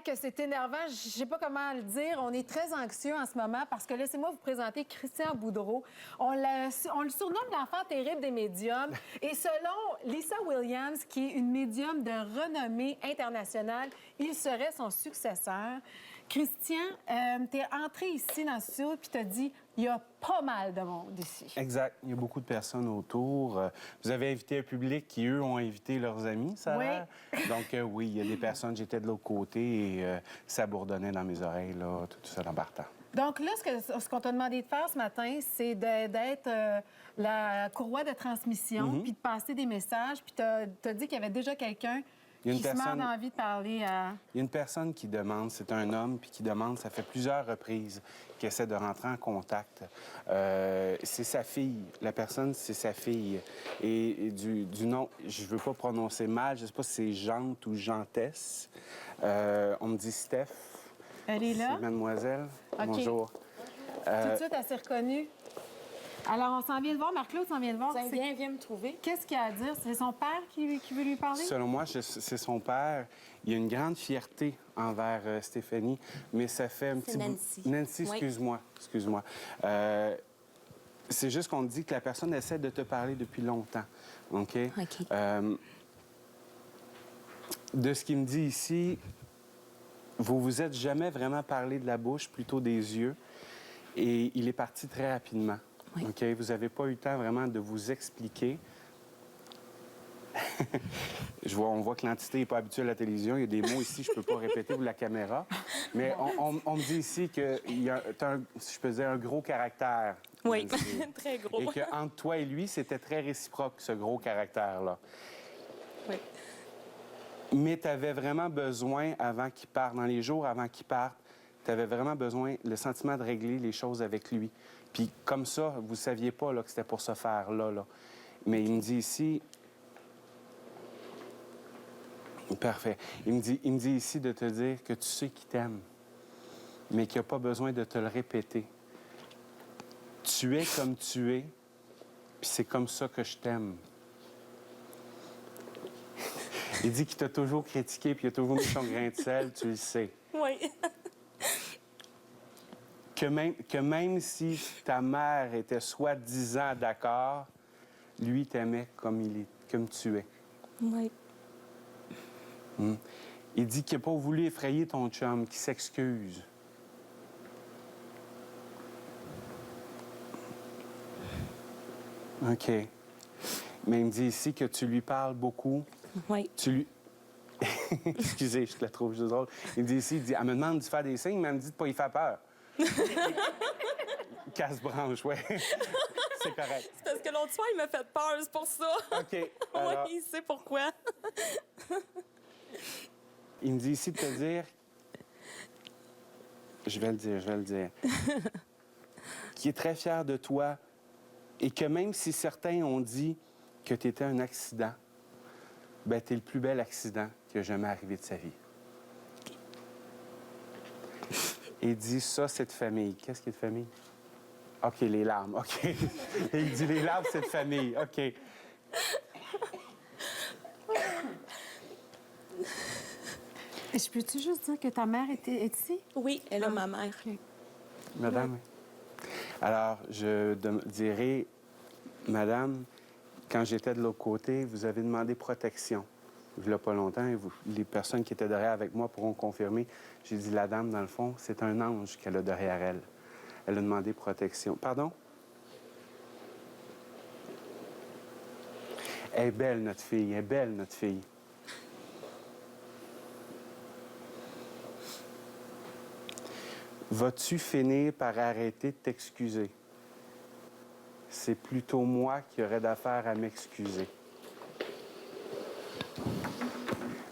que c'est énervant. Je ne sais pas comment le dire. On est très anxieux en ce moment parce que laissez-moi vous présenter Christian Boudreau. On le surnomme l'enfant terrible des médiums. Et selon Lisa Williams, qui est une médium de renommée internationale, il serait son successeur. Christian, tu es entré ici dans ce studio puis tu as dit il y a pas mal de monde ici. Exact. Il y a beaucoup de personnes autour. Vous avez invité un public qui, eux, ont invité leurs amis, ça a l'air? Donc, oui, il y a des personnes. J'étais de l'autre côté et ça bourdonnait dans mes oreilles, là, tout ça en partant. Donc là, ce qu'on t'a demandé de faire ce matin, c'est d'être la courroie de transmission puis de passer des messages. Puis tu as dit qu'il y avait déjà quelqu'un qui se meurt d'envie de parler à... Il y a une personne qui demande, c'est un homme, puis qui demande, ça fait plusieurs reprises qu'il essaie de rentrer en contact. C'est sa fille. La personne, c'est sa fille. Et du nom, je veux pas prononcer mal, je sais pas si c'est Jante ou Jantesse. On me dit Steph. Elle est là? C'est mademoiselle. Okay. Bonjour. Tout de suite, elle s'est reconnue. Alors, on s'en vient de voir. Marc-Claude s'en vient de voir. Viens me trouver. Qu'est-ce qu'il a à dire? C'est son père qui veut lui parler? Selon moi, c'est son père. Il y a une grande fierté envers Stéphanie, mais ça fait un petit bout... Nancy. Nancy, excuse-moi. Excuse-moi. C'est juste qu'on dit que la personne essaie de te parler depuis longtemps. OK? OK. De ce qu'il me dit ici, vous vous êtes jamais vraiment parlé de la bouche, plutôt des yeux. Et il est parti très rapidement. Oui. OK? Vous n'avez pas eu le temps vraiment de vous expliquer. On voit que l'entité n'est pas habituée à la télévision. Il y a des mots ici que je ne peux pas répéter pour la caméra. Mais on me dit ici que tu as, si je peux dire, un gros caractère. Oui, très gros. Et qu'entre toi et lui, c'était très réciproque, ce gros caractère-là. Oui. Mais tu avais vraiment besoin, avant qu'il parte, dans les jours avant qu'il parte, tu avais vraiment besoin, le sentiment de régler les choses avec lui. Puis comme ça, vous ne saviez pas là, que c'était pour se faire là. Mais il me dit ici... Parfait. Il me dit ici de te dire que tu sais qu'il t'aime, mais qu'il n'y a pas besoin de te le répéter. Tu es comme tu es, puis c'est comme ça que je t'aime. Il dit qu'il t'a toujours critiqué, puis il a toujours mis son grain de sel, tu le sais. Oui. Que même si ta mère était soi-disant d'accord, lui t'aimait comme tu es. Oui. Il dit qu'il n'a pas voulu effrayer ton chum, qu'il s'excuse. OK. Mais il me dit ici que tu lui parles beaucoup. Oui. Tu lui... Excusez, je te la trouve juste drôle. Il me dit ici, elle me demande de faire des signes, mais elle me dit de ne pas y faire peur. Casse-branche, ouais. C'est correct. C'est parce que l'autre soir, il m'a fait peur, c'est pour ça. OK. Alors... Oui, il sait pourquoi. Il me dit ici de te dire... Je vais le dire. Qu'il est très fier de toi et que même si certains ont dit que tu étais un accident, ben tu es le plus bel accident qui a jamais arrivé de sa vie. Et il dit ça, c'est de famille. Qu'est-ce qui est de famille? OK, les larmes. OK. Et il dit les larmes, c'est de famille. OK. Je peux-tu juste dire que ta mère est ici? Oui, elle a ma mère. Madame. Alors, je dirais, Madame, quand j'étais de l'autre côté, vous avez demandé protection. Il n'y a pas longtemps, et les personnes qui étaient derrière avec moi pourront confirmer. J'ai dit, la dame, dans le fond, c'est un ange qu'elle a derrière elle. Elle a demandé protection. Pardon? Elle est belle, notre fille. Elle est belle, notre fille. Vas-tu finir par arrêter de t'excuser? C'est plutôt moi qui aurais d'affaire à m'excuser.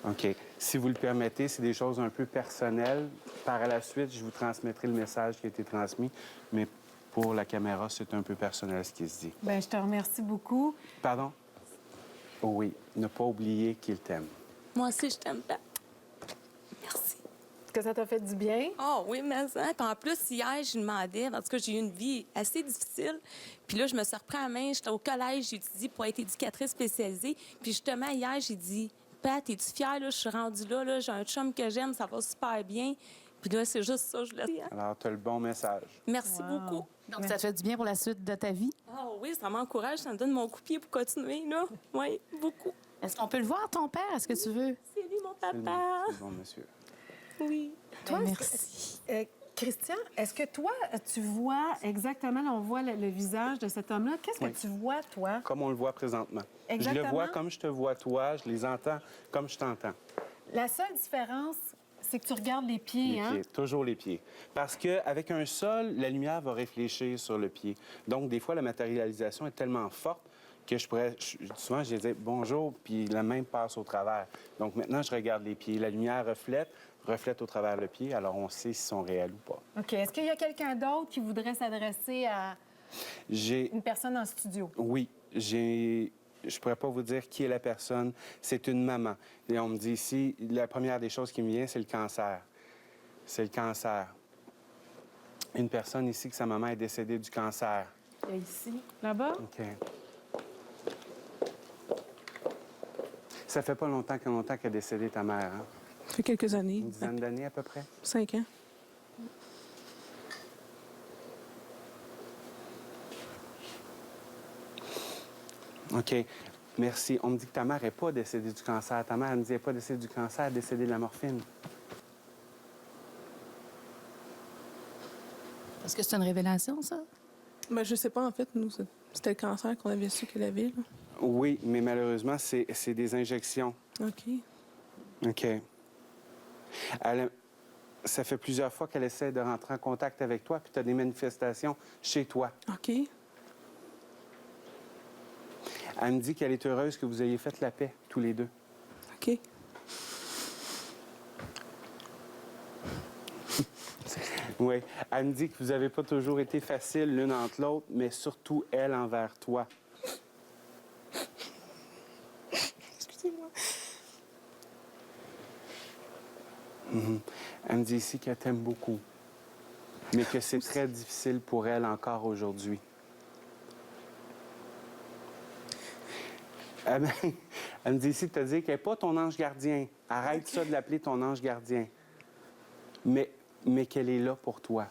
OK. Si vous le permettez, c'est des choses un peu personnelles. Par la suite, je vous transmettrai le message qui a été transmis, mais pour la caméra, c'est un peu personnel ce qui se dit. Bien, je te remercie beaucoup. Pardon? Oh oui, ne pas oublier qu'il t'aime. Moi aussi, je t'aime pas. Merci. Est-ce que ça t'a fait du bien? Oh oui, mais ça. Puis en plus, hier, je demandais, en tout cas, j'ai eu une vie assez difficile. Puis là, je me suis repris à la main. J'étais au collège, j'ai étudié pour être éducatrice spécialisée. Puis justement, hier, j'ai dit, Pat, es-tu fière? Là, je suis rendue là, j'ai un chum que j'aime, ça va super bien. Puis là, c'est juste ça, je voulais dire. Alors, tu as le bon message. Merci Wow. beaucoup. Donc, ça te fait du bien pour la suite de ta vie? Ah oui, ça m'encourage, ça me donne mon coup de pied pour continuer, là. Oui, beaucoup. Est-ce qu'on peut le voir, ton père? Est-ce que tu veux? C'est lui, mon C'est le papa. c'est le bon monsieur. Oui. Toi, Ben, est-ce que- Christian, est-ce que toi, tu vois exactement, là, on voit le visage de cet homme-là. Qu'est-ce Oui. que tu vois, toi? Comme on le voit présentement. Je Exactement. le vois comme je te vois toi, je les entends comme je t'entends. La seule différence, c'est que tu regardes les pieds, Les hein? pieds, toujours les pieds. Parce qu'avec un sol, la lumière va réfléchir sur le pied. Donc, des fois, la matérialisation est tellement forte que souvent, je dis bonjour, puis la main passe au travers. Donc, maintenant, je regarde les pieds. La lumière reflète au travers le pied, alors on sait s'ils sont réels ou pas. OK. Est-ce qu'il y a quelqu'un d'autre qui voudrait s'adresser à J'ai une personne en studio? Oui, je pourrais pas vous dire qui est la personne. C'est une maman. Et on me dit ici, la première des choses qui me vient, c'est le cancer. C'est le cancer. Une personne ici que sa maman est décédée du cancer. Il y a ici. Là-bas? OK. Ça fait pas longtemps qu'est décédée ta mère, hein? Ça fait quelques années. Une dizaine d'années à peu près? 5 ans. OK. Merci. On me dit que ta mère n'est pas décédée du cancer. Ta mère, elle me dit, elle n'est pas décédée du cancer, elle est décédée de la morphine. Est-ce que c'est une révélation, ça? Ben, je sais pas, en fait, nous, c'était le cancer qu'on avait su qu'elle avait. Là. Oui, mais malheureusement, c'est des injections. OK. OK. Ça fait plusieurs fois qu'elle essaie de rentrer en contact avec toi, puis tu as des manifestations chez toi. OK. Elle me dit qu'elle est heureuse que vous ayez fait la paix, tous les deux. OK. Oui. Elle me dit que vous n'avez pas toujours été facile l'une entre l'autre, mais surtout elle envers toi. Excusez-moi. Elle me dit ici qu'elle t'aime beaucoup, mais que c'est très difficile pour elle encore aujourd'hui. Elle me dit ici de te dire qu'elle n'est pas ton ange gardien. Arrête ça de l'appeler ton ange gardien. Mais qu'elle est là pour toi.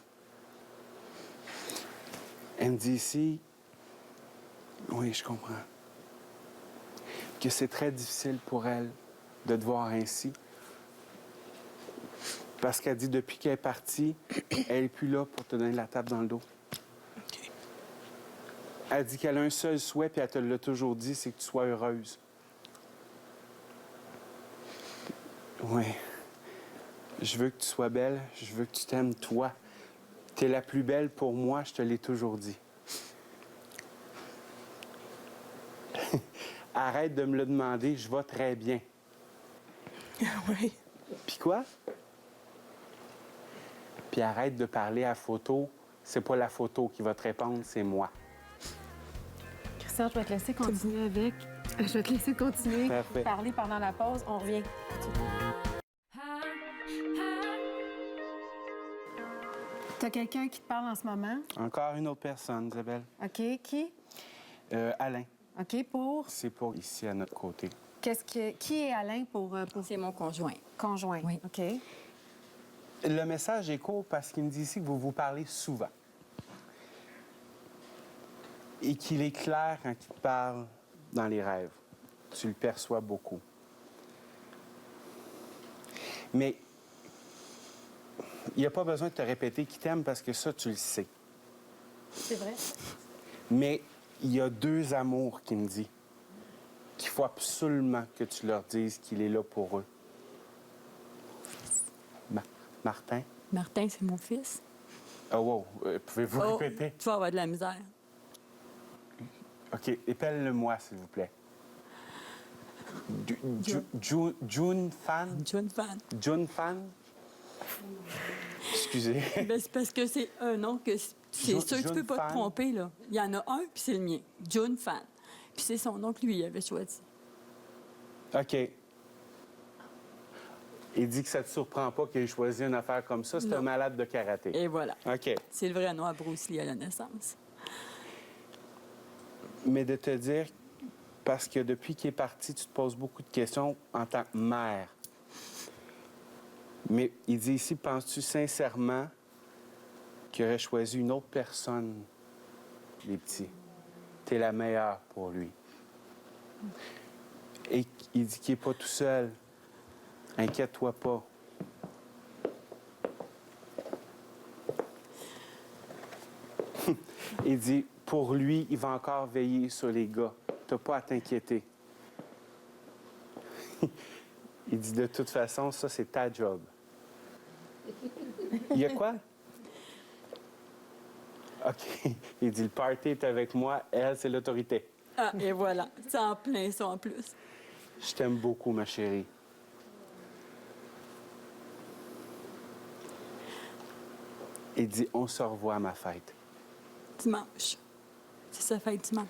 Elle me dit ici, oui, je comprends, que c'est très difficile pour elle de te voir ainsi. Parce qu'elle dit, depuis qu'elle est partie, elle n'est plus là pour te donner la tape dans le dos. OK. Elle dit qu'elle a un seul souhait, puis elle te l'a toujours dit, c'est que tu sois heureuse. Oui. Je veux que tu sois belle, je veux que tu t'aimes toi. Tu es la plus belle pour moi, je te l'ai toujours dit. Arrête de me le demander, je vais très bien. Ah oui. Puis quoi? Puis arrête de parler à photo. C'est pas la photo qui va te répondre, c'est moi. Christian, je vais te laisser continuer avec. Je vais te laisser continuer Parfait. parler pendant la pause. On revient. T'as quelqu'un qui te parle en ce moment? Encore une autre personne, Isabelle. OK. Qui? Alain, OK. Pour? c'est pour ici à notre côté. Qui est Alain pour C'est mon conjoint. conjoint? Oui. OK. Le message est court parce qu'il me dit ici que vous vous parlez souvent. Et qu'il est clair quand il te parle dans les rêves. Tu le perçois beaucoup. Mais il n'y a pas besoin de te répéter qu'il t'aime parce que ça, tu le sais. C'est vrai? Mais il y a deux amours qu'il me dit. Qu'il faut absolument que tu leur dises qu'il est là pour eux. Martin? Martin, c'est mon fils. Oh, wow. Pouvez-vous Oh, répéter? tu vas avoir de la misère. OK. Épelle-le-moi, s'il vous plaît. June Fan? John Fan. June Fan? Excusez. Ben, c'est parce que c'est un nom que c'est Jo- sûr que tu John peux pas Fan. te tromper, là. Il y en a un, puis c'est le mien. John Fan. Puis c'est son nom que lui avait choisi. OK. Il dit que ça ne te surprend pas qu'il ait choisi une affaire comme ça. C'est Non. un malade de karaté. Et voilà. OK. C'est le vrai nom à Bruce Lee à la naissance. Mais de te dire Parce que depuis qu'il est parti, tu te poses beaucoup de questions en tant que mère. Mais il dit ici, penses-tu sincèrement qu'il aurait choisi une autre personne, les petits? Tu es la meilleure pour lui. Et il dit qu'il n'est pas tout seul. Inquiète-toi pas. Il dit, pour lui, il va encore veiller sur les gars. Tu n'as pas à t'inquiéter. Il dit, de toute façon, ça, c'est ta job. Il y a quoi? OK. Il dit, le party est avec moi, elle, c'est l'autorité. Ah, et voilà. C'est en plein ça en plus. Je t'aime beaucoup, ma chérie. Il dit, on se revoit à ma fête. Dimanche. C'est sa fête dimanche.